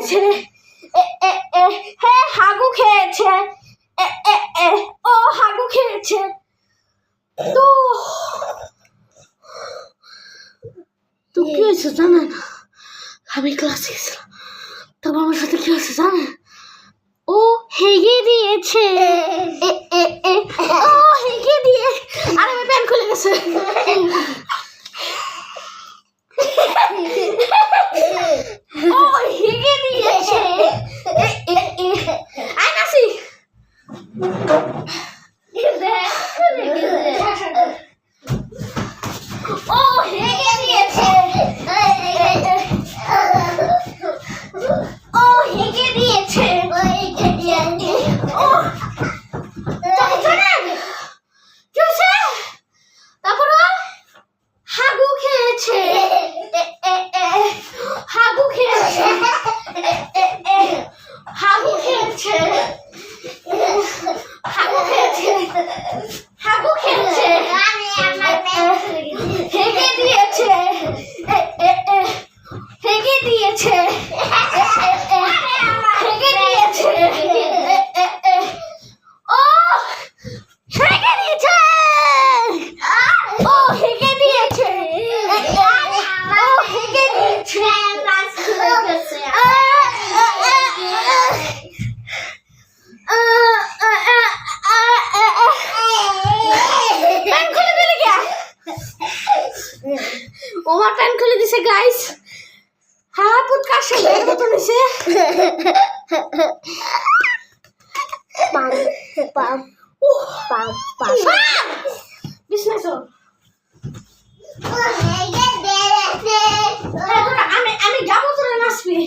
দিয়েছে, হে হাগু খেয়েছে, ও হাগু খেয়েছে। তো তো কি হয়েছে জানেন, আমি ক্লাসে গেছিলাম, তারপর আমার সাথে কি হয়েছে জানেন, ও হেগে দিয়েছে, ও হেগে দিয়ে, আর আমি প্যান্ট খুলে গেছে। ও হেগে দিয়েছে, আই নাসি ও হেগে দিয়েছে, ও হেগে দিয়েছে, ও তারপর হাগু খেয়েছে, হাগু খেয়েছে, হাগু খেয়েছে, হাগু খেয়েছে, হাগু খেয়েছে, হেগে দিয়েছে, হেগে দিয়েছে, হেগে দিয়েছে, ও হেগে দিয়েছে, ও হেগে দিয়েছে, ও হেগে দিয়েছে, প্যান্ট খুলে দিলে কে? ওমার প্যান্ট খুলে দিছে গাইস। হ্যাঁ পুতকার সাথে মতো নিছে। বিসনেস আমি যাবো তোরা নাচবি।